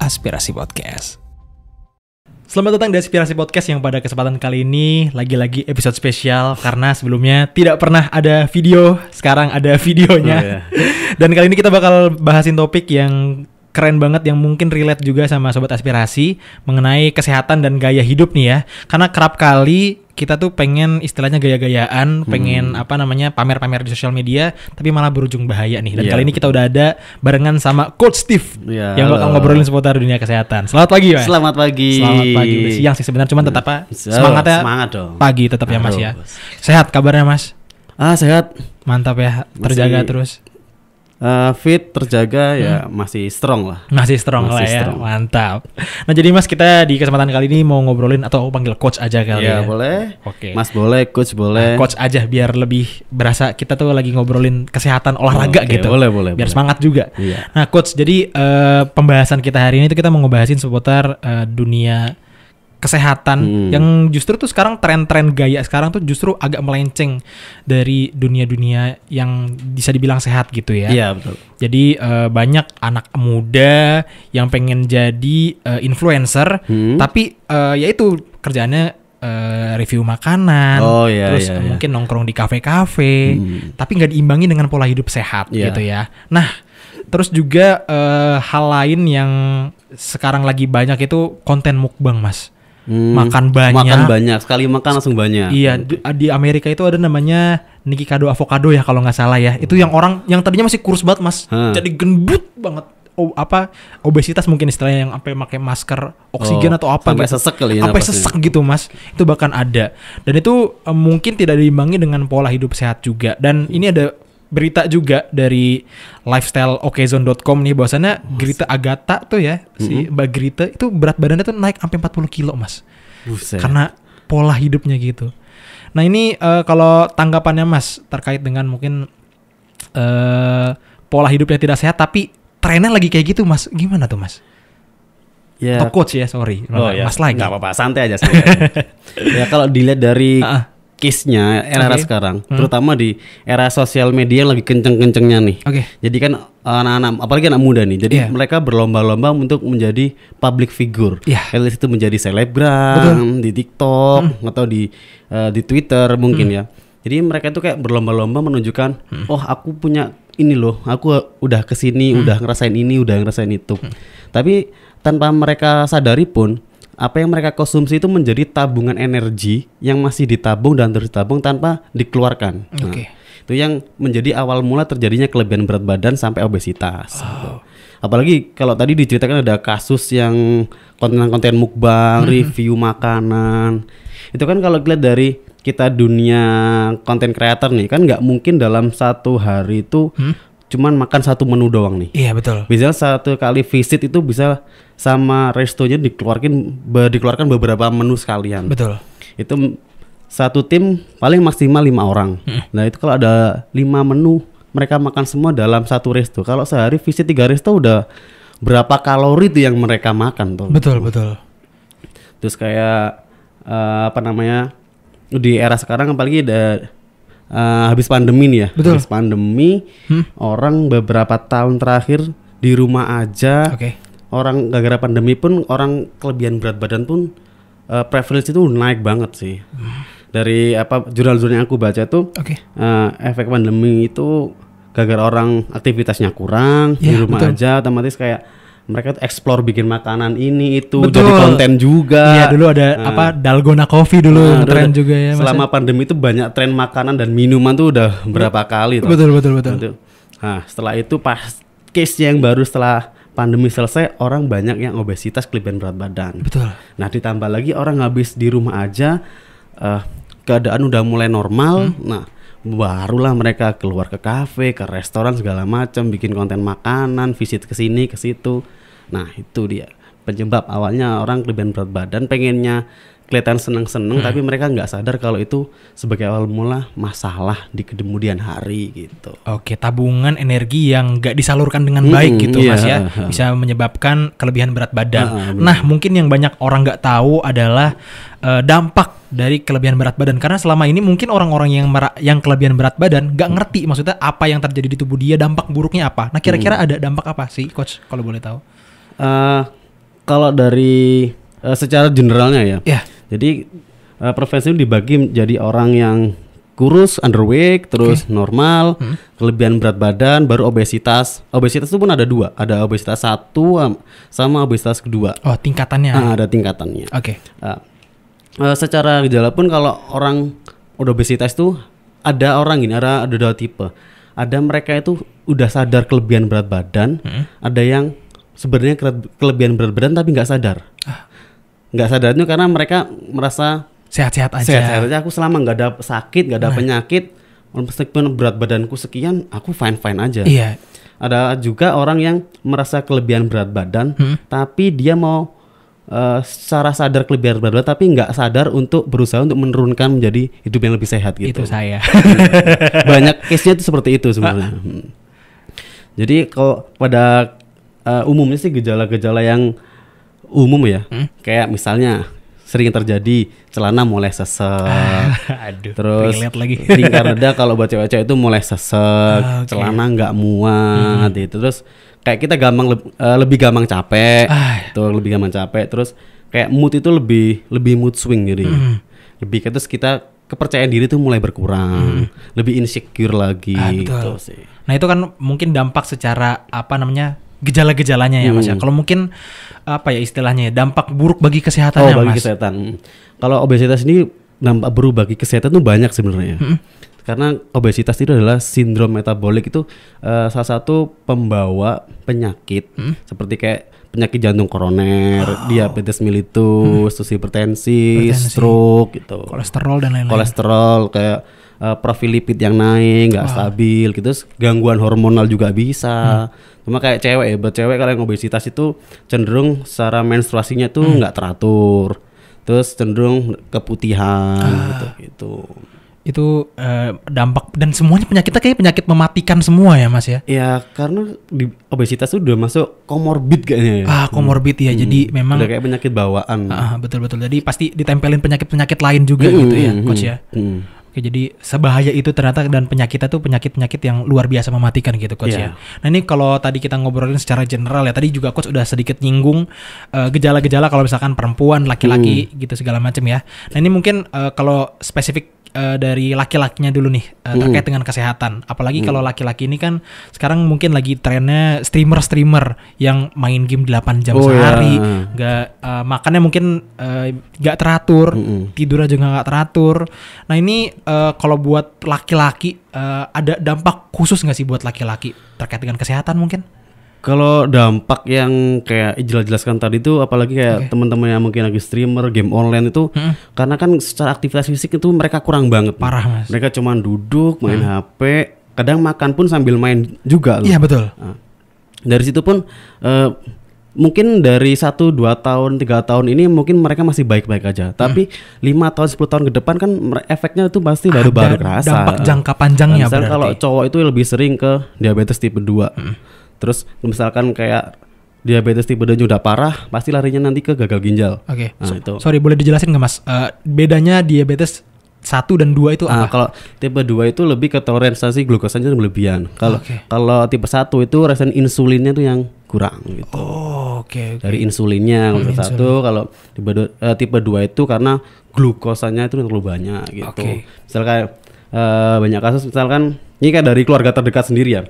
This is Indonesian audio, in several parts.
Aspirasi Podcast. Selamat datang di Aspirasi Podcast yang pada kesempatan kali ini lagi-lagi episode spesial karena sebelumnya tidak pernah ada video, sekarang ada videonya. Oh, yeah. Dan kali ini kita bakal bahasin topik yang keren banget yang mungkin relate juga sama Sobat Aspirasi mengenai kesehatan dan gaya hidup nih ya. Karena kerap kali kita tuh pengen istilahnya gaya-gayaan, pengen pamer-pamer di sosial media, tapi malah berujung bahaya nih. Dan kali ini kita udah ada barengan sama Coach Steve yang bakal ngobrolin seputar dunia kesehatan. Selamat pagi, Mas. Selamat pagi. Selamat pagi. Siang sih sebenarnya, cuman tetap semangat dong. Pagi tetap ya, Mas ya. Sehat kabarnya, Mas? Sehat. Mantap ya, terjaga terus. Fit, terjaga ya, masih strong lah. Masih strong lah ya, mantap. Nah jadi Mas, kita di kesempatan kali ini mau ngobrolin atau panggil Coach aja kali ya. Ya boleh. Oke. Mas boleh, Coach boleh. Coach aja biar lebih berasa kita tuh lagi ngobrolin kesehatan olahraga gitu. Boleh. Biar semangat juga. Iya. Nah Coach, jadi pembahasan kita hari ini tuh kita mau ngebahasin seputar dunia kesehatan yang justru tuh sekarang tren-tren gaya sekarang tuh justru agak melenceng dari dunia-dunia yang bisa dibilang sehat gitu ya. Iya betul. Jadi banyak anak muda yang pengen jadi influencer, tapi yaitu kerjaannya review makanan, terus mungkin nongkrong di kafe-kafe, tapi nggak diimbangi dengan pola hidup sehat gitu ya. Nah, terus juga hal lain yang sekarang lagi banyak itu konten mukbang, Mas. Makan banyak, sekali makan langsung banyak. Iya, di Amerika itu ada namanya Nikicado Avocado ya kalau nggak salah ya. Itu yang orang yang tadinya masih kurus banget, Mas, jadi gendut banget. Obesitas mungkin istilahnya, yang sampai pakai masker oksigen atau apa sampai gitu. Sesek kali ya, sampai sesek gitu, Mas. Itu bahkan ada. Dan itu mungkin tidak diimbangi dengan pola hidup sehat juga. Dan ini ada berita juga dari lifestyleokezone.com nih, bahwasannya Grita Agatha tuh ya, si Mbak Grita itu berat badannya tuh naik sampai 40 kilo, Mas. Buset. Karena pola hidupnya gitu. Nah ini kalau tanggapannya Mas terkait dengan mungkin pola hidupnya tidak sehat tapi trennya lagi kayak gitu, Mas, gimana tuh, Mas? Ya. Atau Coach ya, sorry. Mas lagi. Gak apa-apa, santai aja. Ya kalau dilihat dari case-nya era sekarang, terutama di era sosial media yang lagi kenceng-kencengnya nih. Jadi kan anak-anak, apalagi anak muda nih, jadi mereka berlomba-lomba untuk menjadi public figure. Kalau itu menjadi selebgram di TikTok atau di Twitter mungkin ya. Jadi mereka itu kayak berlomba-lomba menunjukkan, oh aku punya ini loh, aku udah kesini, udah ngerasain ini, udah ngerasain itu. Tapi tanpa mereka sadari pun, apa yang mereka konsumsi itu menjadi tabungan energi yang masih ditabung dan terus ditabung tanpa dikeluarkan. Nah, itu yang menjadi awal mula terjadinya kelebihan berat badan sampai obesitas. Gitu. Apalagi kalau tadi diceritakan ada kasus yang konten-konten mukbang, review makanan. Itu kan kalau dilihat dari kita dunia konten creator nih, kan nggak mungkin dalam satu hari itu cuman makan satu menu doang nih. Iya betul. Bisa satu kali visit itu bisa sama restonya dikeluarkan beberapa menu sekalian. Betul. Itu satu tim paling maksimal 5 orang. Nah itu kalau ada 5 menu mereka makan semua dalam satu resto. Kalau sehari visit 3 resto udah berapa kalori tuh yang mereka makan tuh. Betul. Terus kayak di era sekarang apalagi ada habis pandemi nih ya. Habis pandemi orang beberapa tahun terakhir di rumah aja. Orang gara-gara pandemi pun orang kelebihan berat badan pun prevalence itu naik banget sih. Dari jurnal-jurnal yang aku baca tuh efek pandemi itu gara-gara orang aktivitasnya kurang di rumah aja, otomatis kayak mereka tuh explore bikin makanan ini itu jadi konten juga. Iya dulu ada Dalgona Coffee dulu tren juga ya. Selama pandemi itu banyak tren makanan dan minuman tuh udah berapa kali tuh. Betul. Nah setelah itu pas case yang baru setelah pandemi selesai, orang banyak yang obesitas, kelebihan berat badan. Betul. Nah ditambah lagi orang habis di rumah aja, keadaan udah mulai normal. Nah barulah mereka keluar ke kafe, ke restoran segala macam, bikin konten makanan, visit ke sini ke situ. Nah itu dia penyebab awalnya orang kelebihan berat badan, pengennya kelihatan seneng-seneng, tapi mereka nggak sadar kalau itu sebagai awal mula masalah di kemudian hari gitu. Oke, tabungan energi yang nggak disalurkan dengan baik gitu Mas ya, bisa menyebabkan kelebihan berat badan. Nah mungkin yang banyak orang nggak tahu adalah dampak dari kelebihan berat badan, karena selama ini mungkin orang-orang yang kelebihan berat badan nggak ngerti maksudnya apa yang terjadi di tubuh dia, dampak buruknya apa. Nah kira-kira ada dampak apa sih Coach kalau boleh tahu? Kalau dari secara generalnya ya. Yeah. Jadi prevensi itu dibagi jadi orang yang kurus, underweight, terus normal, kelebihan berat badan, baru obesitas. Obesitas itu pun ada 2, ada obesitas 1 sama obesitas kedua. Oh, tingkatannya. Ada tingkatannya. Oke. Secara gejala pun kalau orang udah obesitas itu ada orang gini, ada 2 tipe. Ada mereka itu udah sadar kelebihan berat badan, ada yang sebenarnya kelebihan berat badan tapi nggak sadar. Nggak sadar itu karena mereka merasa sehat-sehat aja. Sehat-sehat aja, aku selama nggak ada sakit, nggak ada penyakit, meskipun berat badanku sekian, aku fine-fine aja. Iya. Ada juga orang yang merasa kelebihan berat badan, tapi dia mau secara sadar kelebihan berat badan, tapi nggak sadar untuk berusaha untuk menurunkan menjadi hidup yang lebih sehat gitu. Itu saya. Banyak case-nya itu seperti itu sebenarnya. Jadi kalau pada umumnya sih gejala-gejala yang umum ya, kayak misalnya sering terjadi celana mulai sesek, terus lingkar dada kalau buat cewek-cewek itu mulai sesek, celana nggak muat, gitu. Terus kayak kita lebih gampang capek, lebih gampang capek. Terus kayak mood itu lebih mood swing jadi, lebih terus kita kepercayaan diri tuh mulai berkurang, lebih insecure lagi, gitu sih. Nah itu kan mungkin dampak secara gejala-gejalanya ya Mas ya. Kalau mungkin apa ya istilahnya ya, dampak buruk bagi kesehatannya Mas. Bagi kesehatan. Kalau obesitas ini dampak buruk bagi kesehatan itu banyak sebenarnya. Karena obesitas itu adalah sindrom metabolik, itu salah satu pembawa penyakit seperti kayak penyakit jantung koroner, diabetes mellitus, terus hipertensi, stroke gitu. Kolesterol dan lain-lain. Kolesterol kayak profil lipid yang naik, nggak stabil gitu. Terus gangguan hormonal juga bisa. Cuma kayak cewek ya, buat cewek kalau yang obesitas itu cenderung secara menstruasinya tuh nggak teratur. Terus cenderung keputihan gitu. Itu dampak, dan semuanya penyakitnya kayak penyakit mematikan semua ya Mas ya? Ya karena di obesitas itu udah masuk komorbid kayaknya ya. Komorbid ya, jadi memang udah kayak penyakit bawaan. Betul-betul, jadi pasti ditempelin penyakit-penyakit lain juga gitu ya Coach ya. Oke, jadi sebahaya itu ternyata, dan penyakitnya tuh penyakit-penyakit yang luar biasa mematikan gitu Coach ya. Nah ini kalau tadi kita ngobrolin secara general ya, tadi juga Coach udah sedikit nyinggung gejala-gejala kalau misalkan perempuan, laki-laki gitu segala macam ya. Nah ini mungkin kalau spesifik dari laki-lakinya dulu nih terkait dengan kesehatan. Apalagi kalau laki-laki ini kan sekarang mungkin lagi trennya streamer yang main game 8 jam sehari, makannya mungkin nggak teratur, tidurnya juga nggak teratur. Nah ini kalau buat laki-laki ada dampak khusus nggak sih buat laki-laki terkait dengan kesehatan mungkin? Kalau dampak yang kayak jelaskan tadi itu, apalagi kayak teman-teman yang mungkin lagi streamer game online itu, karena kan secara aktivitas fisik itu mereka kurang banget. Parah Mas. Mereka cuma duduk main HP, kadang makan pun sambil main juga. Iya betul. Nah, dari situ pun mungkin dari 1, 2 tahun, 3 tahun ini mungkin mereka masih baik-baik aja. Tapi 5 tahun, 10 tahun ke depan kan efeknya itu pasti baru-baru kerasa. Dampak jangka panjangnya berarti. Kalau cowok itu lebih sering ke diabetes tipe 2. Terus misalkan kayak diabetes tipe 2 udah parah, pasti larinya nanti ke gagal ginjal. Oke. Sorry, boleh dijelasin nggak Mas? Bedanya diabetes 1 dan 2 itu apa? Kalau tipe 2 itu lebih ke toleransi glukosanya berlebihan. Kalau tipe 1 itu resisten insulinnya tuh yang kurang gitu. Dari insulinnya kalau kalau tipe 2 itu karena glukosanya itu terlalu banyak gitu. Misalkan banyak kasus, misalkan ini kan dari keluarga terdekat sendiri ya.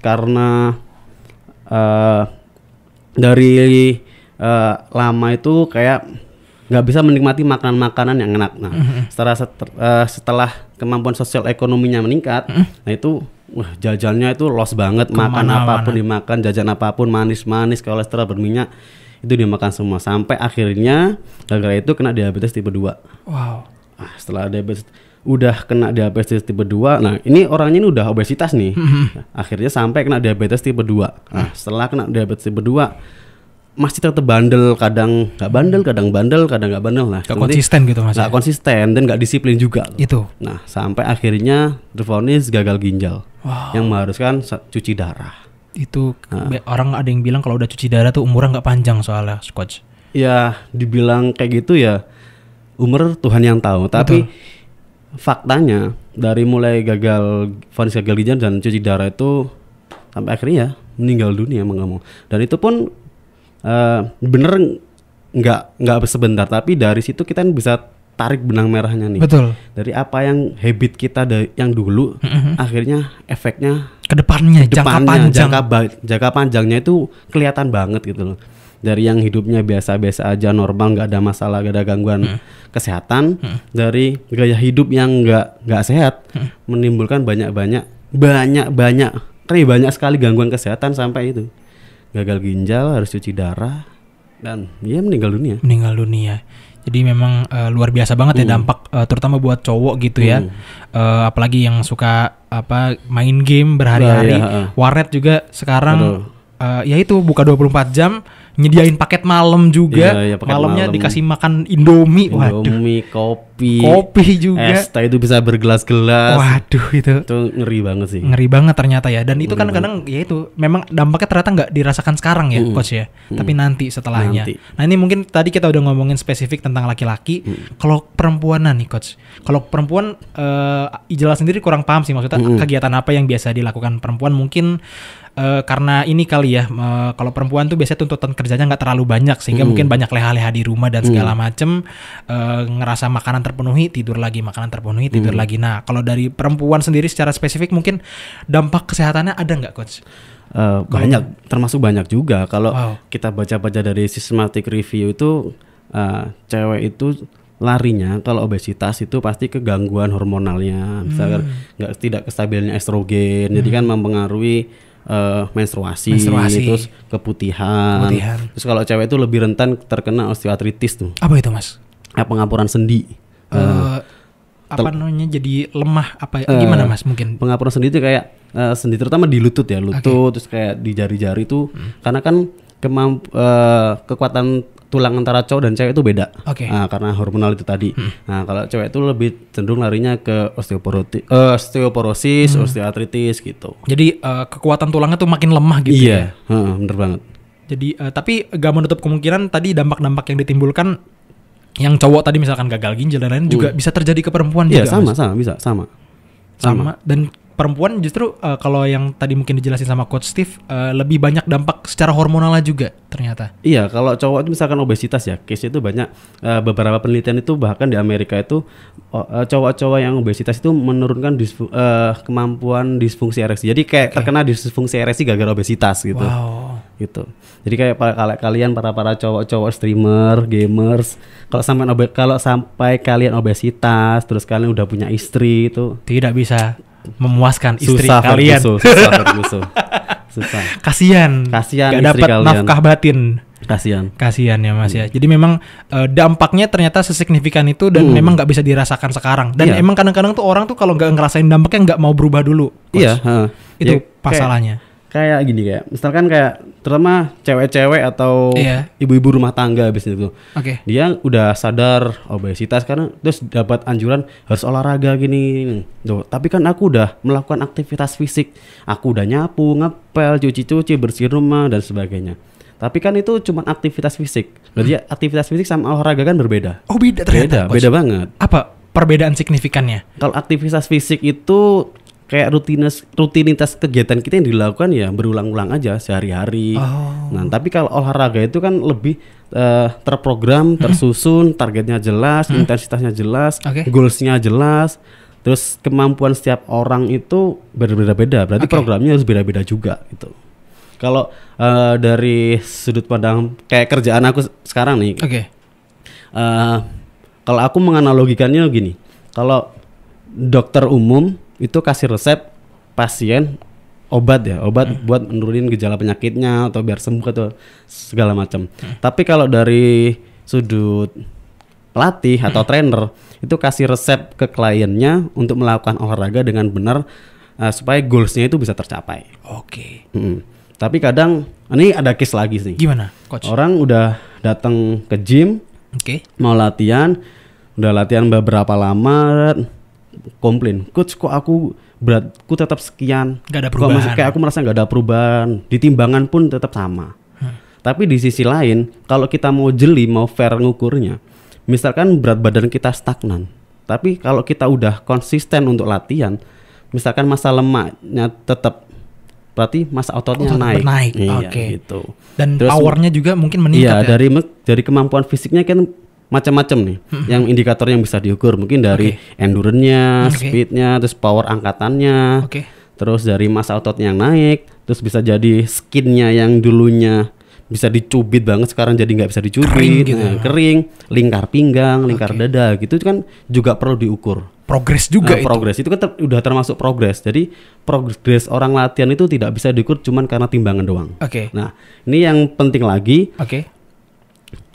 Karena dari lama itu kayak nggak bisa menikmati makanan-makanan yang enak. Nah, setelah kemampuan sosial ekonominya meningkat, nah itu jajannya itu loss banget. Makan apapun dimakan, jajan apapun manis-manis, kolesterol berminyak itu dimakan semua, sampai akhirnya gara-gara itu kena diabetes tipe 2. Setelah diabetes udah kena diabetes tipe 2. Nah, ini orangnya ini udah obesitas nih. Akhirnya sampai kena diabetes tipe 2. Nah, setelah kena diabetes tipe 2 masih tetap bandel, kadang nggak bandel, kadang bandel, kadang nggak bandel. Nah, nggak konsisten gitu Mas. Nggak konsisten dan nggak disiplin juga. Itu. Nah, sampai akhirnya divonis gagal ginjal. Yang mengharuskan cuci darah. Itu orang ada yang bilang kalau udah cuci darah tuh umurnya nggak panjang soalnya, Coach. Ya, dibilang kayak gitu ya, umur Tuhan yang tahu. Tapi faktanya dari mulai vonis gagal ginjal dan cuci darah itu sampai akhirnya ya meninggal dunia mau nggak mau. Dan itu pun bener nggak sebentar, tapi dari situ kita bisa tarik benang merahnya nih. Betul. Dari apa yang habit kita yang dulu, akhirnya efeknya kedepannya jangka panjangnya itu kelihatan banget gitu loh. Dari yang hidupnya biasa-biasa aja, normal, nggak ada masalah, nggak ada gangguan kesehatan, dari gaya hidup yang nggak sehat, menimbulkan banyak sekali gangguan kesehatan, sampai itu gagal ginjal, harus cuci darah, dan dia meninggal dunia. Jadi memang luar biasa banget ya dampak, terutama buat cowok gitu ya. Apalagi yang suka main game berhari-hari. Warnet juga sekarang ya itu buka 24 jam, nyediain paket malam juga. Malamnya dikasih makan Indomie, kopi juga. Es teh itu bisa bergelas-gelas. Waduh, itu ngeri banget sih. Ngeri banget ternyata ya. Dan itu kan kadang ya itu memang dampaknya ternyata nggak dirasakan sekarang ya, Coach ya. Tapi nanti setelahnya. Nah, ini mungkin tadi kita udah ngomongin spesifik tentang laki-laki. Kalau perempuanan nih, Coach. Kalau perempuan Ijal sendiri kurang paham sih, maksudnya kegiatan apa yang biasa dilakukan perempuan. Mungkin karena ini kali ya, kalau perempuan tuh biasanya tuntutan kerjanya nggak terlalu banyak, sehingga mungkin banyak leha-leha di rumah dan segala macem, ngerasa makanan terpenuhi, tidur lagi, makanan terpenuhi, tidur lagi. Nah, kalau dari perempuan sendiri secara spesifik mungkin dampak kesehatannya ada nggak, Coach? Banyak, termasuk banyak juga. Kalau kita baca-baca dari systematic review itu, cewek itu larinya kalau obesitas itu pasti ke gangguan hormonalnya, misalkan tidak kestabilannya estrogen, jadi kan mempengaruhi menstruasi, terus keputihan. Terus kalau cewek itu lebih rentan terkena osteoartritis tuh. Apa itu, Mas? Pengapuran sendi. Namanya jadi lemah gimana, Mas? Mungkin pengapuran sendi itu kayak sendi terutama di lutut ya, terus kayak di jari-jari itu karena kan kekuatan tulang antara cowok dan cewek itu beda. Karena hormonal itu tadi. Nah, kalau cewek itu lebih cenderung larinya ke osteoporosis, osteoartritis gitu. Jadi kekuatan tulangnya tuh makin lemah gitu. Iya, bener banget. Jadi tapi gak menutup kemungkinan tadi dampak-dampak yang ditimbulkan yang cowok tadi misalkan gagal ginjal dan lain juga bisa terjadi ke perempuan juga. Iya, sama. Dan perempuan justru kalau yang tadi mungkin dijelasin sama Coach Steve, lebih banyak dampak secara hormonalnya juga ternyata. Iya, kalau cowok itu misalkan obesitas ya, case itu banyak, beberapa penelitian itu bahkan di Amerika itu cowok-cowok yang obesitas itu menurunkan kemampuan disfungsi ereksi. Jadi kayak terkena disfungsi ereksi gara-gara obesitas gitu. Gitu. Jadi kayak kalian para cowok-cowok streamer, gamers, kalau sampai kalian obesitas terus kalian udah punya istri itu tidak bisa memuaskan istri kalian. Susah. Kasian gak dapat nafkah batin. Kasian ya, Mas ya. Jadi memang dampaknya ternyata sesignifikan itu dan memang nggak bisa dirasakan sekarang. Dan emang kadang-kadang tuh orang tuh kalau nggak ngerasain dampaknya nggak mau berubah dulu, Coach. Itu masalahnya. Kayak gini, kayak misalkan kayak terutama cewek-cewek atau ibu-ibu rumah tangga biasanya itu. Dia udah sadar obesitas karena terus dapat anjuran harus olahraga gini. Tapi kan aku udah melakukan aktivitas fisik. Aku udah nyapu, ngepel, cuci-cuci, bersih rumah dan sebagainya. Tapi kan itu cuma aktivitas fisik. Berarti aktivitas fisik sama olahraga kan berbeda. Oh, beda ternyata. Beda banget. Apa perbedaan signifikannya? Kalau aktivitas fisik itu kayak rutinitas kegiatan kita yang dilakukan ya berulang-ulang aja sehari-hari. Nah, tapi kalau olahraga itu kan lebih terprogram, tersusun, targetnya jelas, intensitasnya jelas, goalsnya jelas. Terus kemampuan setiap orang itu berbeda-beda. Berarti programnya harus beda-beda juga gitu. Kalau dari sudut pandang kayak kerjaan aku sekarang nih, kalau aku menganalogikannya gini, kalau dokter umum itu kasih resep pasien obat buat menurunin gejala penyakitnya atau biar sembuh atau segala macam. Tapi kalau dari sudut pelatih atau trainer itu kasih resep ke kliennya untuk melakukan olahraga dengan benar supaya goalsnya itu bisa tercapai. Tapi kadang ini ada case lagi sih. Gimana, Coach? Orang udah datang ke gym, mau latihan, udah latihan beberapa lama, komplain, Coach kok aku beratku tetap sekian, gak ada perubahan. Kayak aku merasa gak ada perubahan, di timbangan pun tetap sama. Tapi di sisi lain, kalau kita mau jeli, mau fair ngukurnya, misalkan berat badan kita stagnan, tapi kalau kita udah konsisten untuk latihan, misalkan massa lemaknya tetap berarti massa ototnya naik. Iya, gitu. Dan terus, powernya juga mungkin meningkat. Iya, dari kemampuan fisiknya kan macam-macam nih. Yang indikator yang bisa diukur mungkin dari endurance-nya, speed-nya, terus power angkatannya. Terus dari massa ototnya yang naik, terus bisa jadi skinnya yang dulunya bisa dicubit banget sekarang jadi nggak bisa dicubit, kering, lingkar pinggang, lingkar dada gitu kan juga perlu diukur. Progres juga itu. Progres itu kan udah termasuk progres. Jadi progres orang latihan itu tidak bisa diukur cuman karena timbangan doang. Nah, ini yang penting lagi.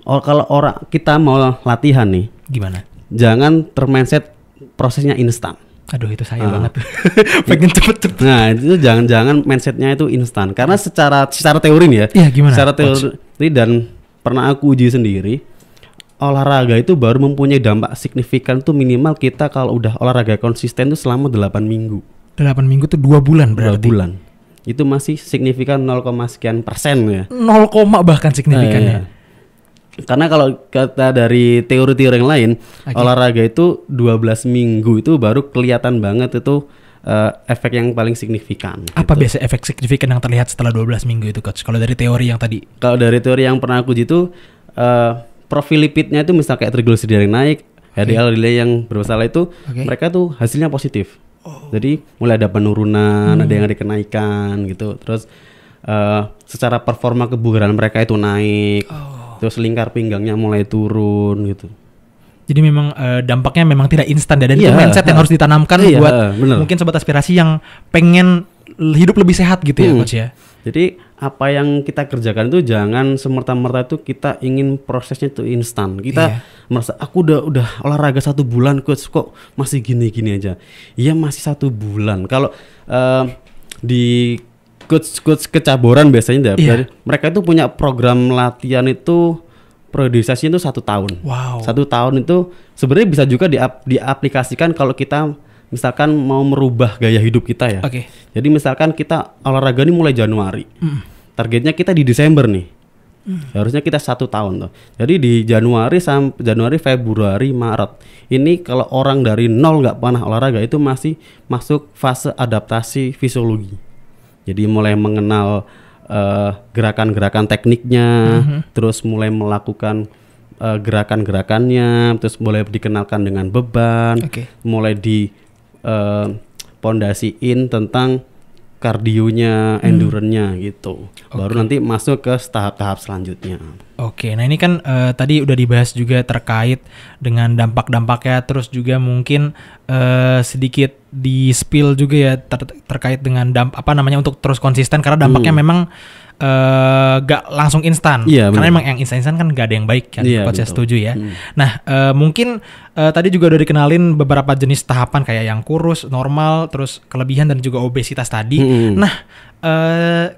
Kalau orang kita mau latihan nih, gimana? Jangan termindset prosesnya instan. Aduh itu saya banget pengen cepet-cepet. Nah itu jangan mindsetnya itu instan karena secara teori nih ya. Iya gimana? Secara teori dan pernah aku uji sendiri, olahraga itu baru mempunyai dampak signifikan tuh minimal kita kalau udah olahraga konsisten tuh selama 8 minggu. 8 minggu tuh 2 bulan berarti. 2 bulan. Itu masih signifikan 0, sekian persen ya. 0, bahkan signifikannya. Karena kalau kata dari teori-teori yang lain, olahraga itu 12 minggu itu baru kelihatan banget itu efek yang paling signifikan. Apa biasa efek signifikan yang terlihat setelah 12 minggu itu coach? Kalau dari teori yang tadi? Kalau dari teori yang pernah aku uji itu profil lipidnya itu misal kayak triglycerida yang naik, HDL yang bermasalah itu mereka tuh hasilnya positif. Jadi mulai ada penurunan, ada yang ada kenaikan gitu. Terus secara performa kebugaran mereka itu naik. Terus lingkar pinggangnya mulai turun gitu. Jadi memang dampaknya memang tidak instan dan itu mindset yang harus ditanamkan buat mungkin sobat aspirasi yang pengen hidup lebih sehat gitu ya coach ya. Jadi apa yang kita kerjakan itu jangan semerta-merta itu kita ingin prosesnya itu instan. Kita merasa aku udah olahraga 1 bulan coach kok masih gini-gini aja. Iya masih 1 bulan. Kalau di coach kecaboran biasanya mereka itu punya program latihan itu periodisasinya itu 1 tahun. 1 tahun itu sebenarnya bisa juga diaplikasikan kalau kita misalkan mau merubah gaya hidup kita ya. Jadi misalkan kita olahraga ini mulai Januari. Targetnya kita di Desember nih. Harusnya kita 1 tahun tuh. Jadi di Januari, Februari, Maret. Ini kalau orang dari 0 nggak pernah olahraga itu masih masuk fase adaptasi fisiologi. Jadi mulai mengenal gerakan-gerakan tekniknya, terus mulai melakukan gerakan-gerakannya, terus mulai dikenalkan dengan beban, mulai di pondasiin tentang kardionya, endurance-nya gitu. Baru nanti masuk ke tahap-tahap selanjutnya. Nah ini kan tadi udah dibahas juga terkait dengan dampak-dampaknya, terus juga mungkin sedikit di spill juga ya terkait dengan untuk terus konsisten karena dampaknya memang gak langsung instan. Karena memang yang instan kan gak ada yang baik kan. Coach setuju ya. Nah mungkin tadi juga udah dikenalin beberapa jenis tahapan kayak yang kurus, normal, terus kelebihan dan juga obesitas tadi. Nah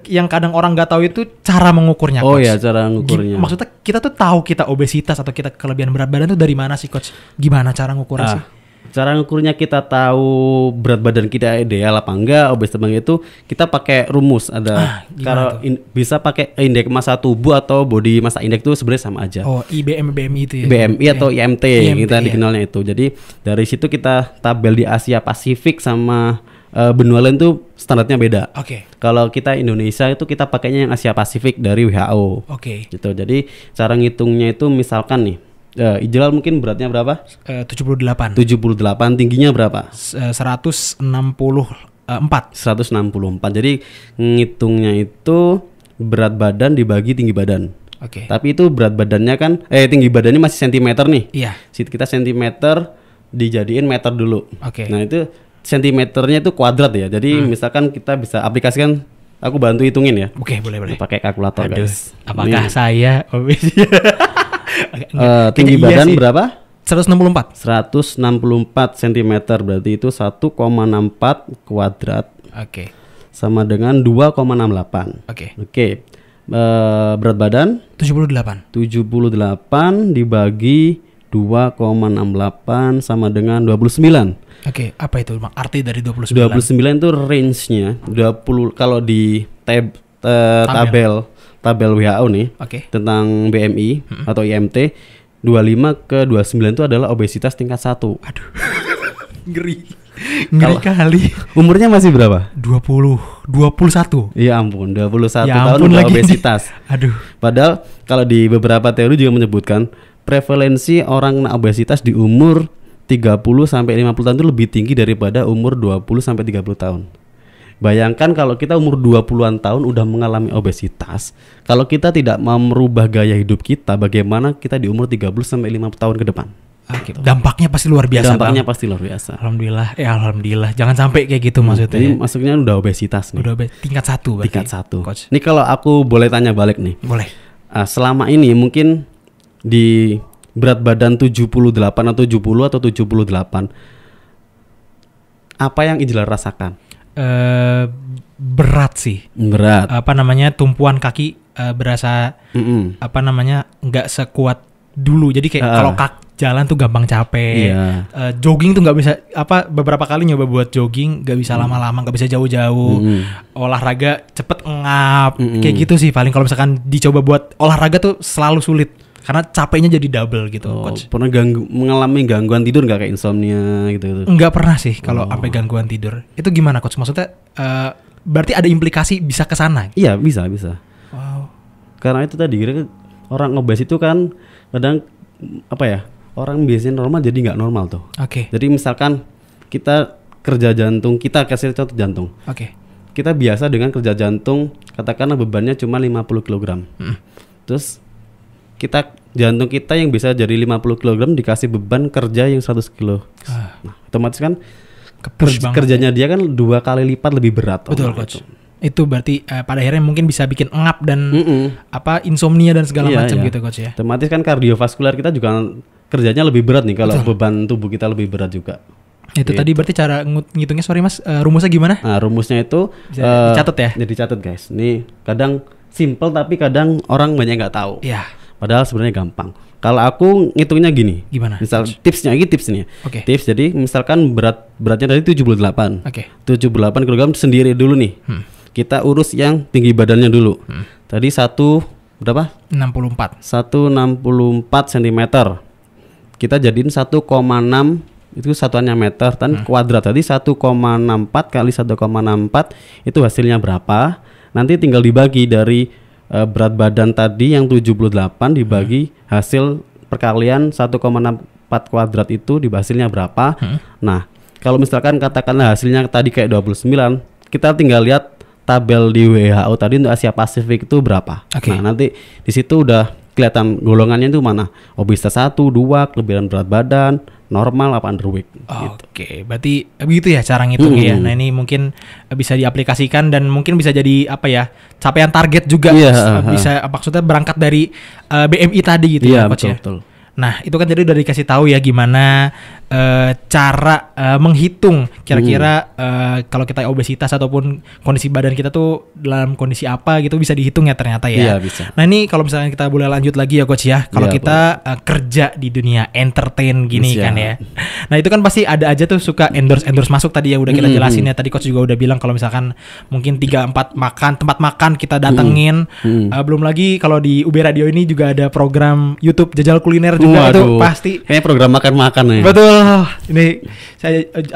yang kadang orang nggak tahu itu cara mengukurnya coach. Cara mengukurnya. Maksudnya kita tuh tahu kita obesitas atau kita kelebihan berat badan tuh dari mana sih coach? Gimana cara ngukurnya sih? Cara ngukurnya kita tahu berat badan kita ideal apa enggak, obesitas apa enggak itu kita pakai rumus ada. Kalau bisa pakai indeks massa tubuh atau body massa index itu sebenarnya sama aja. BMI itu ya. BMI atau IMT kita dikenalnya itu. Jadi dari situ kita tabel di Asia Pasifik sama benua lain tuh standarnya beda. Kalau kita Indonesia itu kita pakainya yang Asia Pasifik dari WHO. Gitu. Jadi cara ngitungnya itu misalkan nih Ijlal mungkin beratnya berapa? 78. Tingginya berapa? 164. Jadi ngitungnya itu berat badan dibagi tinggi badan. Tapi itu berat badannya kan tinggi badannya masih sentimeter nih. Kita sentimeter dijadiin meter dulu. Nah itu sentimeternya itu kuadrat ya. Jadi misalkan kita bisa aplikasikan. Aku bantu hitungin ya. Boleh. Pakai kalkulator guys. Apakah saya obes? Tinggi badan berapa? 164 cm berarti itu 1,64 kuadrat. Sama dengan 2,68. Berat badan 78 dibagi 2,68 sama dengan 29. Apa itu arti dari 29? 29 itu range-nya 20 kalau di tabel WHO nih tentang BMI atau IMT 25 ke 29 itu adalah obesitas tingkat 1. Ngeri. Ngeri kali. Umurnya masih berapa? 21. Ya ampun, 21 ya tahun udah obesitas. Aduh. Padahal kalau di beberapa teori juga menyebutkan prevalensi orang kena obesitas di umur 30 sampai 50 tahun itu lebih tinggi daripada umur 20 sampai 30 tahun. Bayangkan kalau kita umur 20-an tahun udah mengalami obesitas, kalau kita tidak mau merubah gaya hidup kita, bagaimana kita di umur 30 sampai 50 tahun ke depan? Oke. Dampaknya pasti luar biasa. Dampaknya pasti luar biasa. Alhamdulillah. Alhamdulillah. Jangan sampai kayak gitu maksudnya. Ini maksudnya udah obesitas nih. Udah tingkat 1 berarti. Tingkat 1. Coach. Ini kalau aku boleh tanya balik nih. Boleh. Selama ini mungkin di berat badan 78 atau 70 atau 78, apa yang Ijlal rasakan? Berat sih. Berat. Tumpuan kaki berasa nggak sekuat dulu. Jadi kayak kalau jalan tuh gampang capek. Jogging tuh nggak bisa beberapa kali nyoba buat jogging nggak bisa lama-lama, nggak bisa jauh-jauh. Olahraga cepet ngap. Kayak gitu sih paling. Kalau misalkan dicoba buat olahraga tuh selalu sulit. Karena capeknya jadi double gitu, Coach. Pernah mengalami gangguan tidur nggak, kayak insomnia gitu? Nggak pernah sih kalau sampai gangguan tidur. Itu gimana, Coach? Maksudnya berarti ada implikasi bisa ke sana? Iya, bisa. Wow. Karena itu tadi orang obes itu kan kadang orang biasanya normal jadi nggak normal tuh. Oke. Jadi misalkan kita kerja jantung, kita kasih contoh jantung. Oke. Kita biasa dengan kerja jantung, katakanlah bebannya cuma 50 kg. Terus jantung kita yang bisa jadi 50 kg dikasih beban kerja yang 100 kg. Nah, otomatis kan kerjanya dia kan 2 kali lipat lebih berat. Betul, Coach. Itu berarti pada akhirnya mungkin bisa bikin ngap dan insomnia dan segala macam gitu, Coach ya. Otomatis kan kardiovaskular kita juga kerjanya lebih berat nih kalau beban tubuh kita lebih berat juga. Itu tadi berarti cara ngitungnya, sorry Mas, rumusnya gimana? Nah, rumusnya itu dicatat ya. Jadi catat, guys. Ini kadang simple tapi kadang orang banyak nggak tahu. Iya. Padahal sebenarnya gampang. Kalau aku ngitungnya gini. Gimana? Misal tipsnya nih. Okay. Tips, jadi misalkan beratnya tadi 78. Oke. 78 kg sendiri dulu nih. Kita urus yang tinggi badannya dulu. Tadi berapa? 64. 164 cm. Kita jadiin 1,6 itu satuannya meter, dan kuadrat tadi 1,64 kali 1,64 itu hasilnya berapa? Nanti tinggal dibagi dari berat badan tadi yang 78 dibagi hasil perkalian 1,64 kuadrat itu di hasilnya berapa. Nah, kalau misalkan katakanlah hasilnya tadi kayak 29, kita tinggal lihat tabel di WHO tadi untuk Asia Pasifik itu berapa. Nah, nanti di situ udah kelihatan golongannya itu mana. Obesitas 1, 2, kelebihan berat badan, normal apa underweight. Oke, berarti begitu ya cara ngitungnya ya. Nah, ini mungkin bisa diaplikasikan dan mungkin bisa jadi capaian target juga. Bisa maksudnya berangkat dari BMI tadi gitu ya, Coach ya. Betul. Nah, itu kan jadi udah dikasih tahu ya gimana cara menghitung kira-kira kalau kita obesitas ataupun kondisi badan kita tuh dalam kondisi apa gitu bisa dihitung ya ternyata ya. Iya, bisa. Nah, ini kalau misalnya kita boleh lanjut lagi ya, Coach ya. Kalau kita kerja di dunia entertain gini kan ya. Nah, itu kan pasti ada aja tuh suka endorse masuk tadi ya udah kita jelasin ya. Tadi Coach juga udah bilang kalau misalkan mungkin 3-4 tempat makan kita datengin. Belum lagi kalau di UB Radio ini juga ada program YouTube Jajal Kuliner juga. Itu pasti kayaknya program makan-makan ya. Betul. Ini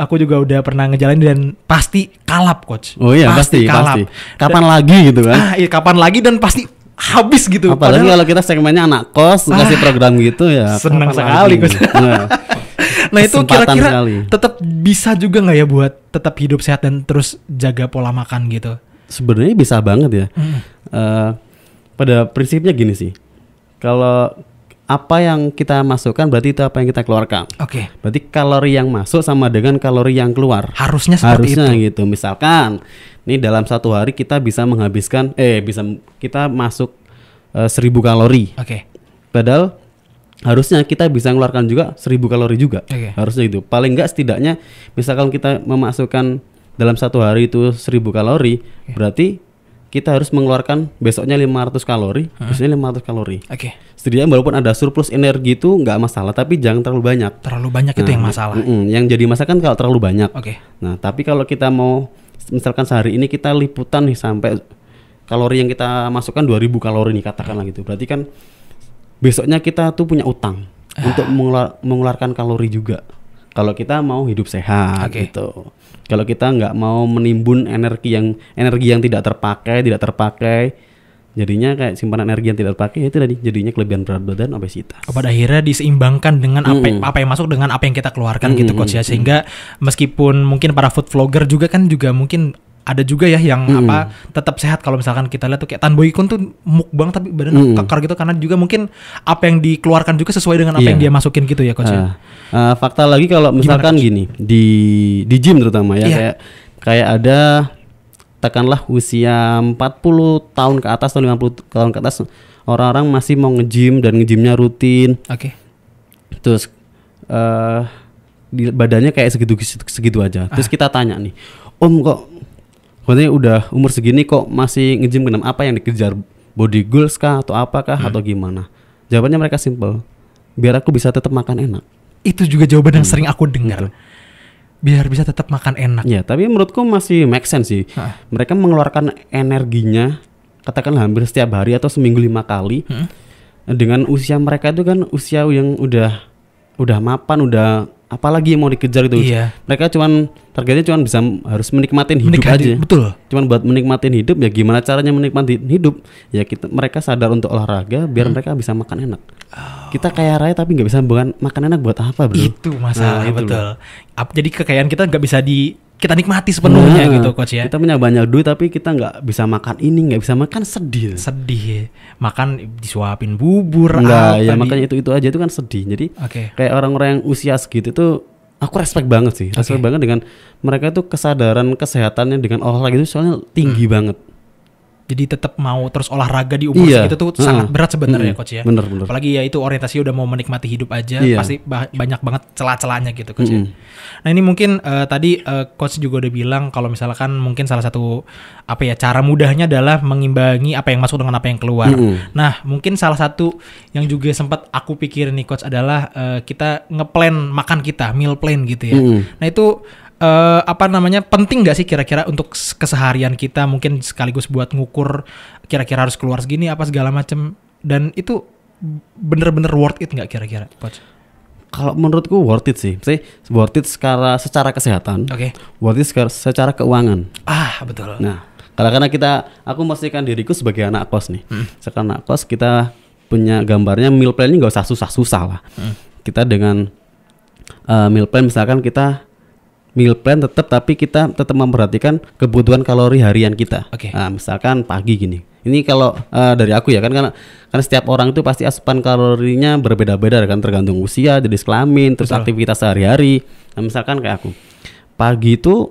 aku juga udah pernah ngejalanin dan pasti kalap, Coach. Oh iya, pasti kalap. Kapan lagi gitu kan? Iya, kapan lagi dan pasti habis gitu. Apalagi kalau kita segmennya anak kos kasih program gitu ya. Senang sekali, Coach. Nah, itu kira-kira tetap bisa juga nggak ya buat tetap hidup sehat dan terus jaga pola makan gitu? Sebenarnya bisa banget ya. Pada prinsipnya gini sih. Kalau apa yang kita masukkan berarti itu apa yang kita keluarkan. Oke. Berarti kalori yang masuk sama dengan kalori yang keluar. Harusnya seperti itu. Gitu. Misalkan, ini dalam satu hari kita bisa menghabiskan, kita masuk 1000 kalori. Oke. Padahal harusnya kita bisa mengeluarkan juga 1000 kalori juga. Harusnya itu. Paling enggak setidaknya, misalkan kita memasukkan dalam satu hari itu 1000 kalori, berarti kita harus mengeluarkan besoknya 500 kalori, besoknya 500 kalori. Setidaknya walaupun ada surplus energi itu nggak masalah, tapi jangan terlalu banyak. Terlalu banyak itu yang masalah. Yang jadi masalah kan kalau terlalu banyak. Nah, tapi kalau kita mau, misalkan sehari ini kita liputan nih sampai kalori yang kita masukkan 2000 kalori nih katakanlah gitu. Berarti kan besoknya kita tuh punya utang untuk mengeluarkan kalori juga. Kalau kita mau hidup sehat gitu. Kalau kita nggak mau menimbun energi yang tidak terpakai, jadinya kayak simpanan energi yang tidak terpakai, itu tadi jadinya kelebihan berat badan, obesitas. Pada akhirnya diseimbangkan dengan apa yang masuk dengan apa yang kita keluarkan gitu coach ya, sehingga meskipun mungkin para food vlogger juga mungkin ada juga ya yang tetap sehat. Kalau misalkan kita lihat tuh kayak Tan Boycon tuh mukbang tapi badannya kekar gitu, karena juga mungkin apa yang dikeluarkan juga sesuai dengan apa yang dia masukin gitu ya coach ya. Fakta lagi kalau misalkan gini di gym terutama ya, kayak ada katakanlah usia 40 tahun ke atas atau 50 tahun ke atas, orang-orang masih mau nge-gym dan nge-gymnya rutin. Terus badannya kayak segitu aja. Terus kita tanya nih, Om kok katanya udah umur segini kok masih nge-gym, kenapa? Apa yang dikejar, body goals kah atau apakah atau gimana? Jawabannya mereka simple, biar aku bisa tetap makan enak. Itu juga jawaban yang sering aku dengar. Biar bisa tetap makan enak. Ya, tapi menurutku masih make sense sih. Mereka mengeluarkan energinya katakanlah hampir setiap hari atau seminggu 5 kali. Dengan usia mereka itu kan usia yang udah mapan, udah apalagi yang mau dikejar itu. Mereka targetnya bisa harus menikmatin hidup aja. Betul. Cuman buat menikmatin hidup, ya gimana caranya menikmati hidup? Ya mereka sadar untuk olahraga biar mereka bisa makan enak. Kita kaya raya tapi nggak bisa makan enak, buat apa bro? Itu masalah, betul. Jadi kekayaan kita nggak bisa kita nikmati sepenuhnya gitu coach ya. Kita punya banyak duit tapi kita nggak bisa makan ini, nggak bisa makan, sedih. Makan disuapin bubur. Makanya itu aja itu kan sedih. Jadi kayak orang-orang yang usia segitu tuh aku respect banget sih. Respect banget dengan mereka tuh kesadaran kesehatannya dengan olahraga itu soalnya tinggi banget. Jadi tetap mau terus olahraga di umur segitu tuh sangat berat sebenarnya coach ya. Bener. Apalagi ya itu orientasi udah mau menikmati hidup aja, pasti banyak banget celah-celahnya gitu coach ya. Nah ini mungkin tadi coach juga udah bilang kalau misalkan mungkin salah satu cara mudahnya adalah mengimbangi apa yang masuk dengan apa yang keluar. Nah mungkin salah satu yang juga sempat aku pikirin nih coach adalah kita ngeplan makan kita, meal plan gitu ya. Nah itu penting nggak sih kira-kira untuk keseharian kita, mungkin sekaligus buat ngukur kira-kira harus keluar segini apa segala macam, dan itu bener-bener worth it nggak kira-kira coach? Kalau menurutku worth it sih, worth it secara kesehatan, worth it secara keuangan. Betul. Nah karena aku memastikan diriku sebagai anak kos nih. Sekarang anak kos kita punya gambarnya meal plan ini nggak usah susah-susah lah. Kita dengan meal plan misalkan kita meal plan tapi kita tetap memperhatikan kebutuhan kalori harian kita. Nah, misalkan pagi gini. Ini kalau dari aku ya karena setiap orang itu pasti asupan kalorinya berbeda-beda kan, tergantung usia, jenis kelamin, terus aktivitas sehari-hari. Nah, misalkan kayak aku. Pagi itu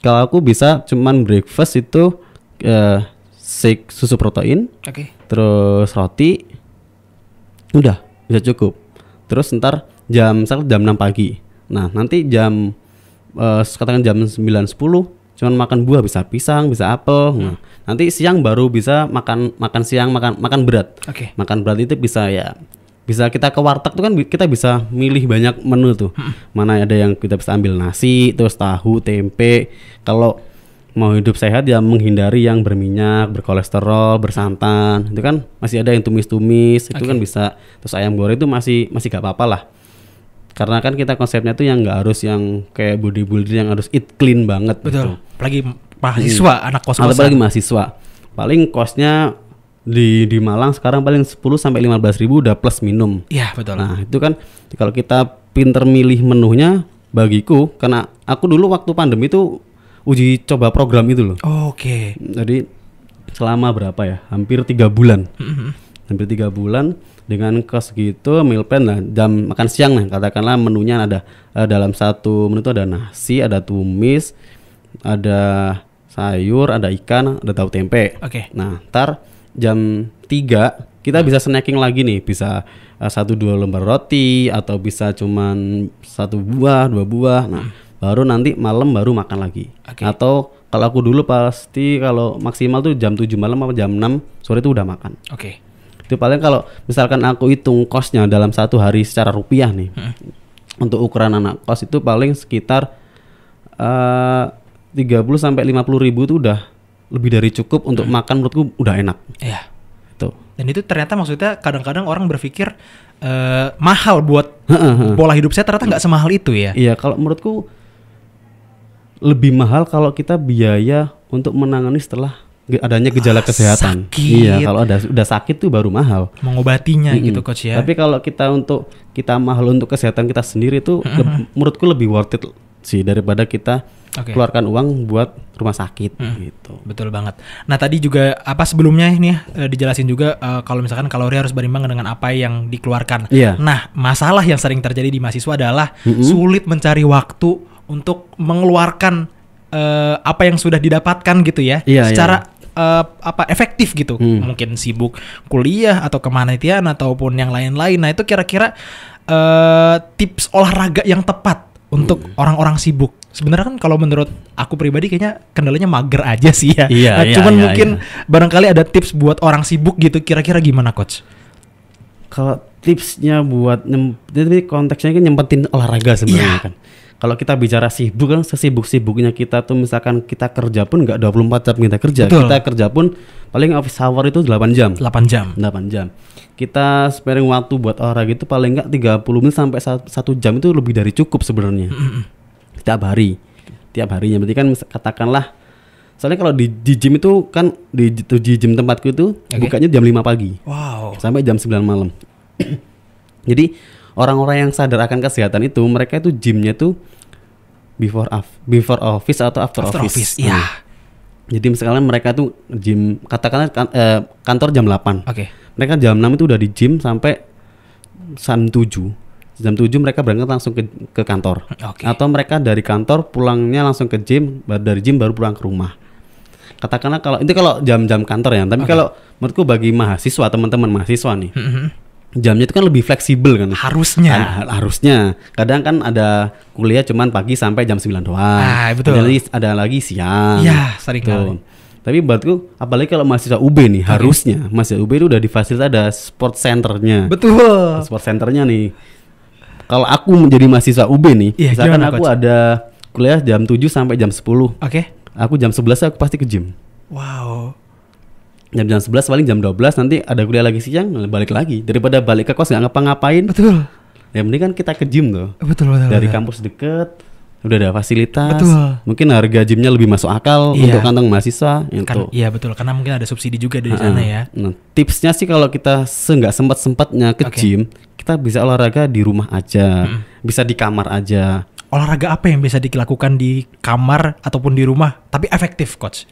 kalau aku bisa cuman breakfast itu shake susu protein. Terus roti. Udah, bisa cukup. Terus ntar jam 6 pagi. Nah, nanti katakan jam 9-10 cuman makan buah, bisa pisang, bisa apel. Nah, nanti siang baru bisa makan siang, makan berat. Makan berat itu bisa kita ke warteg tuh kan, kita bisa milih banyak menu tuh. Mana ada yang kita bisa ambil nasi, terus tahu, tempe. Kalau mau hidup sehat ya menghindari yang berminyak, berkolesterol, bersantan. Itu kan masih ada yang tumis-tumis, itu kan bisa. Terus ayam goreng itu masih gak apa-apa lah. Karena kan kita konsepnya tuh yang nggak harus yang kayak bodybuilder yang harus eat clean banget. Betul. Gitu. Apalagi mahasiswa, anak kos-kosan. Apalagi mahasiswa. Paling kosnya di Malang sekarang paling 10-15 ribu udah plus minum. Iya betul. Nah itu kan kalau kita pinter milih menunya, bagiku karena aku dulu waktu pandemi itu uji coba program itu loh. Jadi selama berapa ya? Hampir 3 bulan. Hampir 3 bulan. Dengan kos gitu, meal plan lah, jam makan siang nih, katakanlah menunya ada dalam satu menu itu ada nasi, ada tumis, ada sayur, ada ikan, ada tahu tempe. Nah, ntar jam 3 kita bisa snacking lagi nih, bisa 1-2 lembar roti atau bisa cuman 1 buah, 2 buah. Nah, baru nanti malam baru makan lagi. Atau kalau aku dulu pasti kalau maksimal tuh jam 7 malam atau jam 6 sore itu udah makan. Itu paling kalau misalkan aku hitung kosnya dalam satu hari secara rupiah nih, untuk ukuran anak kos itu paling sekitar 30-50 ribu itu udah lebih dari cukup untuk makan, menurutku udah enak. Iya. Tuh. Dan itu ternyata maksudnya kadang-kadang orang berpikir mahal buat pola hidup sehat, ternyata nggak semahal itu ya. Iya, kalau menurutku lebih mahal kalau kita biaya untuk menangani setelah adanya gejala kesehatan. Sakit. Iya, kalau udah sakit tuh baru mahal mengobatinya gitu coach ya. Tapi kalau kita mahal untuk kesehatan kita sendiri tuh menurutku lebih worth it sih daripada kita keluarkan uang buat rumah sakit gitu. Betul banget. Nah, tadi juga sebelumnya ini dijelasin juga kalau misalkan kalori harus berimbang dengan apa yang dikeluarkan. Yeah. Nah, masalah yang sering terjadi di mahasiswa adalah sulit mencari waktu untuk mengeluarkan apa yang sudah didapatkan gitu ya, secara efektif gitu. Mungkin sibuk kuliah atau kemanitian ataupun yang lain-lain. Nah, itu kira-kira tips olahraga yang tepat untuk orang-orang sibuk. Sebenarnya kan kalau menurut aku pribadi kayaknya kendalanya mager aja sih ya. Cuman mungkin barangkali ada tips buat orang sibuk gitu, kira-kira gimana coach? Kalau tipsnya buat jadi konteksnya kan nyempetin olahraga sebenarnya kan. Kalau kita bicara sibuk kan, sesibuk-sibuknya kita tuh misalkan kita kerja pun nggak 24 jam kita kerja. Betul. Kita kerja pun paling office hour itu 8 jam. 8 jam. Kita sparing waktu buat olahraga itu paling nggak 30 menit sampai 1 jam itu lebih dari cukup sebenarnya. Tiap harinya. Berarti kan katakanlah, soalnya kalau di gym itu kan di gym tempatku itu bukanya jam 5 pagi. Wow. Sampai jam 9 malam. Jadi orang-orang yang sadar akan kesehatan itu, mereka itu gymnya tuh before office atau after office. Iya. Jadi misalnya mereka tuh gym, katakanlah kantor jam 8. Mereka jam 6 itu udah di gym sampai jam 7. Jam 7 mereka berangkat langsung ke kantor. Atau mereka dari kantor pulangnya langsung ke gym, dari gym baru pulang ke rumah. Katakanlah kalau jam-jam kantor ya. Tapi kalau menurutku bagi mahasiswa, teman-teman mahasiswa nih, jamnya itu kan lebih fleksibel kan. Harusnya. Kadang kan ada kuliah cuman pagi sampai jam 9 doang. Betul. Ada lagi siang. Iya, sering kali. Tapi buatku apalagi kalau mahasiswa UB nih, harusnya mahasiswa UB itu udah difasilitasi ada sport centernya. Betul. Sport centernya nih. Kalau aku menjadi mahasiswa UB nih, misalkan aku ada kuliah jam 7 sampai jam 10. Aku jam 11 aku pasti ke gym. Wow. Jam 11 paling jam 12 nanti ada kuliah lagi siang, balik lagi. Daripada balik ke kos nggak ngapa-ngapain. Betul. Ya mending kan kita ke gym tuh. Betul. Dari kampus deket, udah ada fasilitas. Betul. Mungkin harga gymnya lebih masuk akal untuk kantong mahasiswa. Iya betul, karena mungkin ada subsidi juga dari sana ya. Nah, tipsnya sih kalau kita nggak sempat-sempatnya ke gym, kita bisa olahraga di rumah aja, bisa di kamar aja. Olahraga apa yang bisa dilakukan di kamar ataupun di rumah, tapi efektif coach?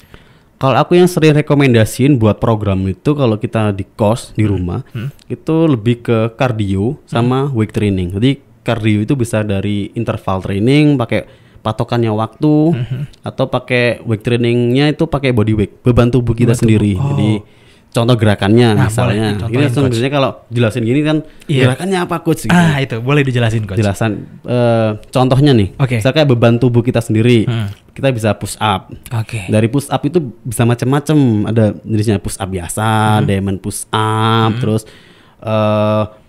Kalau aku yang sering rekomendasiin buat program itu kalau kita di kos di rumah itu lebih ke cardio sama weight training. Jadi cardio itu bisa dari interval training pakai patokannya waktu atau pakai weight trainingnya itu pakai body weight, beban tubuh kita sendiri. Jadi contoh gerakannya misalnya. Ini sebenarnya kalau jelasin gini kan gerakannya apa coach? Gitu. Itu boleh dijelasin coach. Contohnya nih. Misalnya kayak beban tubuh kita sendiri. Kita bisa push up. Dari push up itu bisa macam-macam. Ada jenisnya push up biasa, diamond push up, terus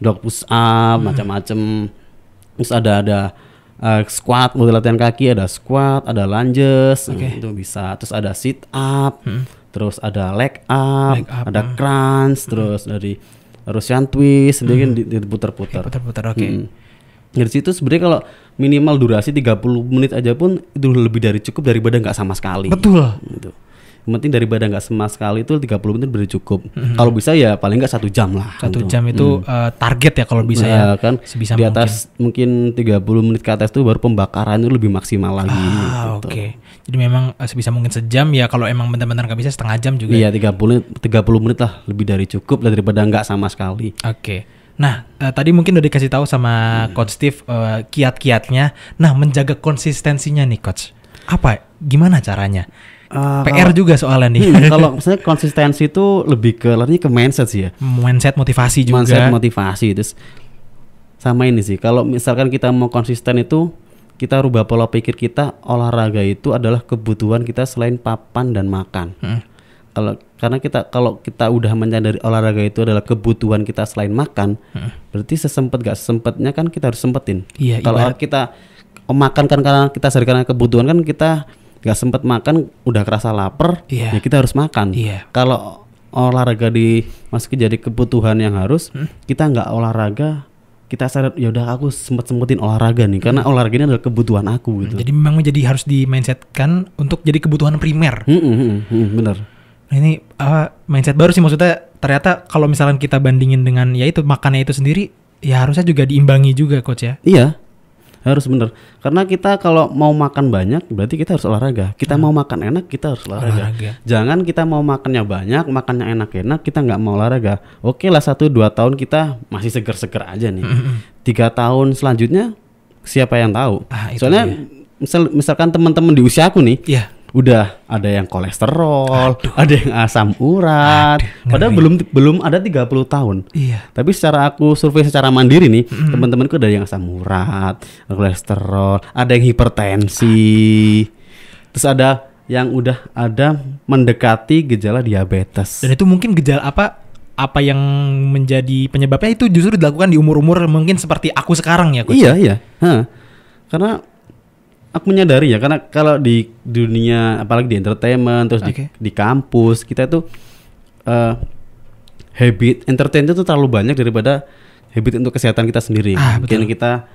dog push up, macam-macam. Terus ada squat, model latihan kaki, ada squat, ada lunges, itu bisa. Terus ada sit up. Terus ada leg up, ada crunch, terus dari Russian twist, dia kan diputar-putar. Dari situ sebenarnya kalau minimal durasi 30 menit aja pun itu lebih dari cukup daripada nggak sama sekali. Betul. Gitu. Yang penting daripada nggak sama sekali itu 30 menit udah cukup. Kalau bisa ya paling nggak 1 jam lah. 1 jam itu target ya kalau bisa ya. Kan sebisa di atas mungkin 30 menit ke atas itu baru pembakaran itu lebih maksimal lagi. Gitu. Jadi memang sebisa mungkin sejam ya, kalau emang benar-benar nggak bisa setengah jam juga. Iya 30 menit lah lebih dari cukup daripada nggak sama sekali. Nah tadi mungkin udah dikasih tahu sama Coach Steve kiat-kiatnya. Nah menjaga konsistensinya nih Coach, gimana caranya? PR juga soalnya nih. Kalau misalnya konsistensi itu lebih ke mindset sih ya. Mindset motivasi juga. Mindset motivasi terus sama ini sih. Kalau misalkan kita mau konsisten itu kita rubah pola pikir kita, olahraga itu adalah kebutuhan kita selain papan dan makan. Kalau kita udah menyadari olahraga itu adalah kebutuhan kita selain makan, berarti gak sesempatnya kan kita harus sempetin. Kalau kita makan kan karena kita karena kebutuhan kan kita gak sempat makan, udah kerasa lapar, ya kita harus makan. Kalau olahraga dimasuki jadi kebutuhan yang harus, kita nggak olahraga, kita sadar ya udah aku sempetin olahraga nih karena olahraga ini adalah kebutuhan aku gitu. Jadi memang harus di mindsetkan untuk jadi kebutuhan primer. Bener. Nah ini mindset baru sih, maksudnya ternyata kalau misalkan kita bandingin dengan ya itu makannya itu sendiri, ya harusnya juga diimbangi juga coach ya. Iya, harus bener. Karena kita kalau mau makan banyak berarti kita harus olahraga. Kita mau makan enak kita harus olahraga. Jangan kita mau makannya banyak, makannya enak-enak kita nggak mau olahraga. Oke lah 1-2 tahun kita masih seger-seger aja nih. 3 tahun selanjutnya siapa yang tahu? Soalnya misalkan teman-teman di usia aku nih, udah ada yang kolesterol, ada yang asam urat, padahal belum ada 30 tahun. Iya. Tapi secara aku survei secara mandiri nih, teman-temanku ada yang asam urat, kolesterol, ada yang hipertensi, terus ada yang udah ada mendekati gejala diabetes. Dan itu mungkin gejala apa yang menjadi penyebabnya itu justru dilakukan di umur-umur mungkin seperti aku sekarang ya, Coach? Iya. Karena aku menyadari ya, karena kalau di dunia apalagi di entertainment terus di kampus kita tuh habit entertain itu terlalu banyak daripada habit untuk kesehatan kita sendiri. Mungkin kita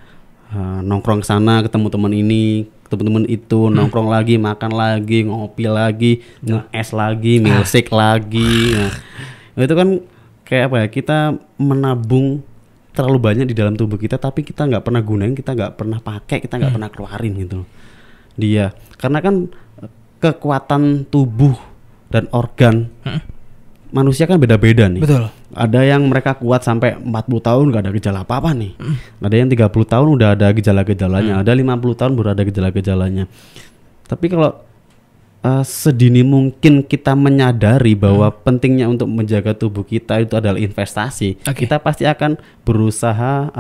nongkrong ke sana, ketemu teman ini, ketemu teman itu, nongkrong lagi, makan lagi, ngopi lagi, nge-es lagi, milkshake lagi. Nah, itu kan kayak apa ya? Kita menabung terlalu banyak di dalam tubuh kita, tapi kita nggak pernah gunain, kita nggak pernah pakai, kita nggak pernah keluarin gitu. Karena kan kekuatan tubuh dan organ manusia kan beda-beda nih. Betul. Ada yang mereka kuat sampai 40 tahun nggak ada gejala apa-apa nih. Ada yang 30 tahun udah ada gejala-gejalanya. Ada 50 tahun baru ada gejala-gejalanya. Tapi kalau sedini mungkin kita menyadari bahwa pentingnya untuk menjaga tubuh kita itu adalah investasi, kita pasti akan berusaha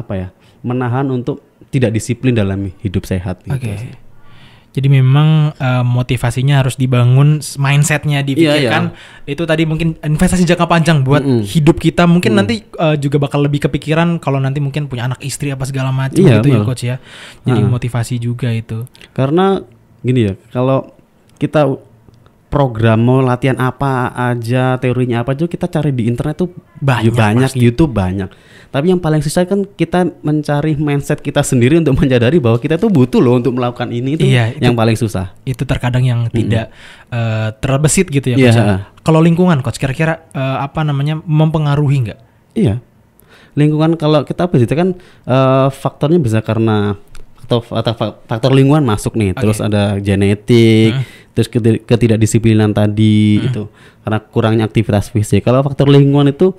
menahan untuk tidak disiplin dalam hidup sehat. Jadi memang motivasinya harus dibangun, mindsetnya dipikirkan. Itu tadi mungkin investasi jangka panjang buat hidup kita. Mungkin nanti juga bakal lebih kepikiran kalau nanti mungkin punya anak istri apa segala macam gitu ya Coach ya. Jadi motivasi juga itu. Karena gini ya, kalau kita program mau latihan apa aja, teorinya apa aja kita cari di internet tuh banyak YouTube banyak. Tapi yang paling susah kan kita mencari mindset kita sendiri untuk menyadari bahwa kita tuh butuh loh untuk melakukan ini. Itu yang paling susah. Itu terkadang yang tidak terbesit gitu ya Coach. Kalau lingkungan Coach kira-kira mempengaruhi nggak? Iya. Lingkungan kalau kita itu kan faktornya bisa karena faktor lingkungan masuk nih, terus ada genetik, terus ketidakdisiplinan tadi itu karena kurangnya aktivitas fisik. Kalau faktor lingkungan itu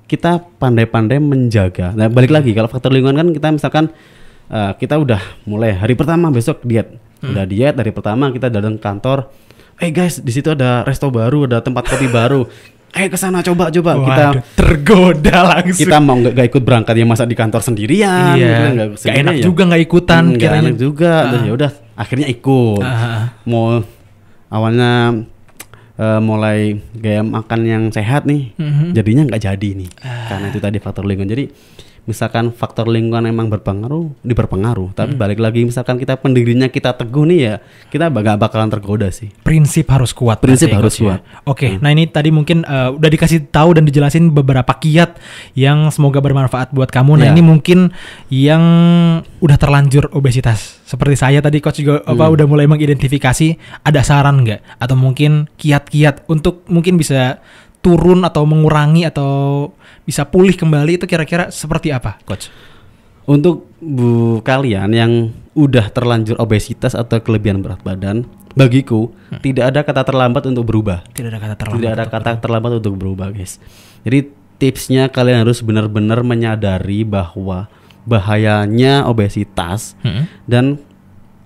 kita pandai-pandai menjaga. Nah balik lagi kalau faktor lingkungan kan kita misalkan kita udah mulai hari pertama besok diet, udah diet dari pertama kita datang kantor, guys di situ ada resto baru, ada tempat kopi baru. Kesana coba. Waduh, kita tergoda langsung. Kita mau nggak ikut berangkat ya masa di kantor sendirian. Gak enak juga nggak ikutan. Gak enak juga. Ya udah akhirnya ikut. Mau awalnya mulai gaya makan yang sehat nih, jadinya nggak jadi nih. Karena itu tadi faktor lingkungan. Jadi misalkan faktor lingkungan emang berpengaruh, tapi balik lagi misalkan kita pendirinya kita teguh nih ya, kita gak bakalan tergoda sih. Prinsip harus kuat. Oke. Nah ini tadi mungkin udah dikasih tahu dan dijelasin beberapa kiat yang semoga bermanfaat buat kamu. Nah ini mungkin yang udah terlanjur obesitas seperti saya tadi Coach juga udah mulai mengidentifikasi, ada saran nggak atau mungkin kiat-kiat untuk mungkin bisa turun atau mengurangi atau bisa pulih kembali, itu kira-kira seperti apa Coach? Untuk kalian yang udah terlanjur obesitas atau kelebihan berat badan, bagiku tidak ada kata terlambat untuk berubah. Tidak ada kata terlambat untuk berubah guys. Jadi tipsnya kalian harus benar-benar menyadari bahwa bahayanya obesitas dan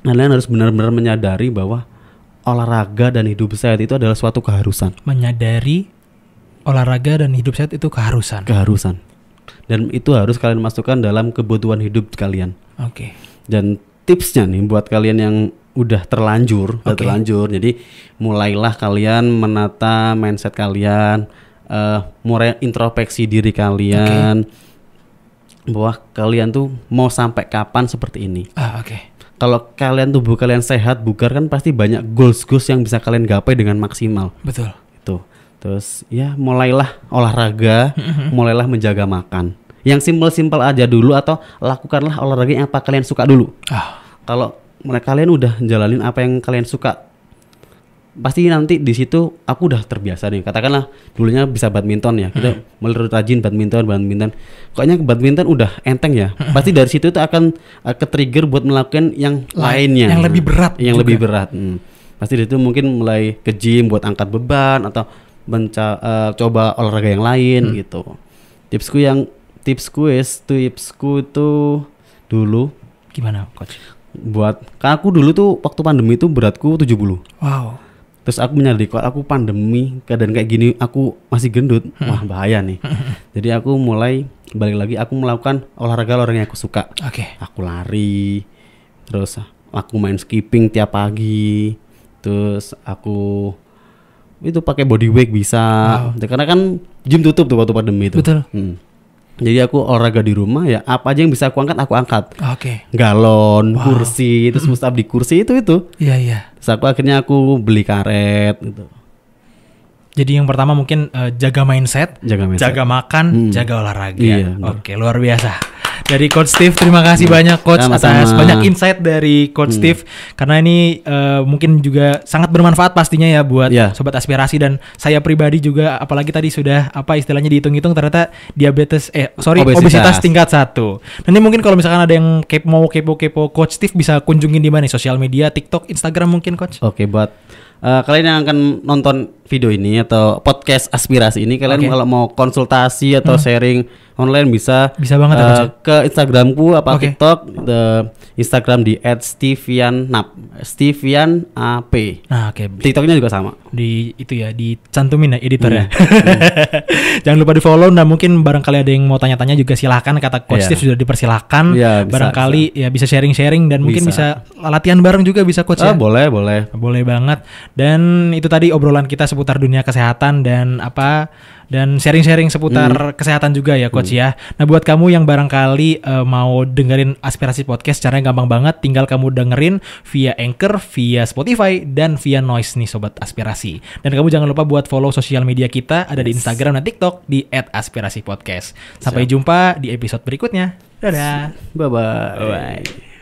kalian harus benar-benar menyadari bahwa olahraga dan hidup sehat itu adalah suatu keharusan. Menyadari olahraga dan hidup sehat itu keharusan. Dan itu harus kalian masukkan dalam kebutuhan hidup kalian. Dan tipsnya nih buat kalian yang udah terlanjur, jadi mulailah kalian menata mindset kalian, mulai introspeksi diri kalian, bahwa kalian tuh mau sampai kapan seperti ini. Kalau kalian tubuh kalian sehat, bugar kan pasti banyak goals yang bisa kalian gapai dengan maksimal. Betul. Itu. Terus ya mulailah olahraga, mulailah menjaga makan. Yang simpel-simpel aja dulu atau lakukanlah olahraga yang apa kalian suka dulu. Kalau kalian udah jalanin apa yang kalian suka, pasti nanti di situ aku udah terbiasa nih. Katakanlah dulunya bisa badminton ya, kita mulai rajin badminton. Kayaknya badminton udah enteng ya. Pasti dari situ tuh akan ke-trigger buat melakukan yang lainnya. Yang lebih berat. Yang lebih berat. Pasti dari itu mungkin mulai ke gym buat angkat beban atau coba olahraga yang lain gitu. Tipsku itu dulu gimana, Coach? Kan aku dulu tuh waktu pandemi tuh beratku 70. Wow. Terus aku menyadari kalau aku pandemi keadaan kayak gini aku masih gendut, wah bahaya nih. Jadi aku mulai balik lagi aku melakukan olahraga yang aku suka. Aku lari, terus aku main skipping tiap pagi, terus aku itu pakai body weight bisa. Karena kan gym tutup tuh waktu pandemi itu. Betul. Jadi aku olahraga di rumah ya, apa aja yang bisa aku angkat. Galon, kursi, terus mustahab di kursi itu. Iya. Terus aku beli karet gitu. Jadi yang pertama mungkin jaga mindset, jaga makan, jaga olahraga. Iya, Oke, luar biasa. Dari Coach Steve, terima kasih banyak Coach atas banyak insight dari Coach Steve. Karena ini mungkin juga sangat bermanfaat pastinya ya buat Sobat Aspirasi dan saya pribadi juga. Apalagi tadi sudah istilahnya dihitung-hitung ternyata obesitas tingkat 1. Nanti mungkin kalau misalkan ada yang mau kepo Coach Steve bisa kunjungin di mana? Sosial media, TikTok, Instagram mungkin Coach? Oke, buat kalian yang akan nonton video ini atau podcast Aspirasi ini, kalian kalau mau konsultasi atau sharing online bisa banget ke Instagramku TikTok, Instagram di @stevianap. TikToknya juga sama. Di itu ya, dicantumin ya editornya. Jangan lupa di follow. Nah mungkin barangkali ada yang mau tanya-tanya juga silahkan, kata Coach Steve sudah dipersilahkan. Barangkali ya bisa sharing-sharing dan mungkin bisa latihan bareng juga bisa Coach ya. Boleh banget. Dan itu tadi obrolan kita seputar dunia kesehatan dan sharing-sharing seputar kesehatan juga ya Coach ya. Nah buat kamu yang barangkali mau dengerin Aspirasi Podcast, caranya gampang banget. Tinggal kamu dengerin via Anchor, via Spotify, dan via Noise nih Sobat Aspirasi. Dan kamu jangan lupa buat follow sosial media kita, ada di Instagram dan TikTok di @aspirasipodcast. Sampai jumpa di episode berikutnya. Dadah. Bye-bye.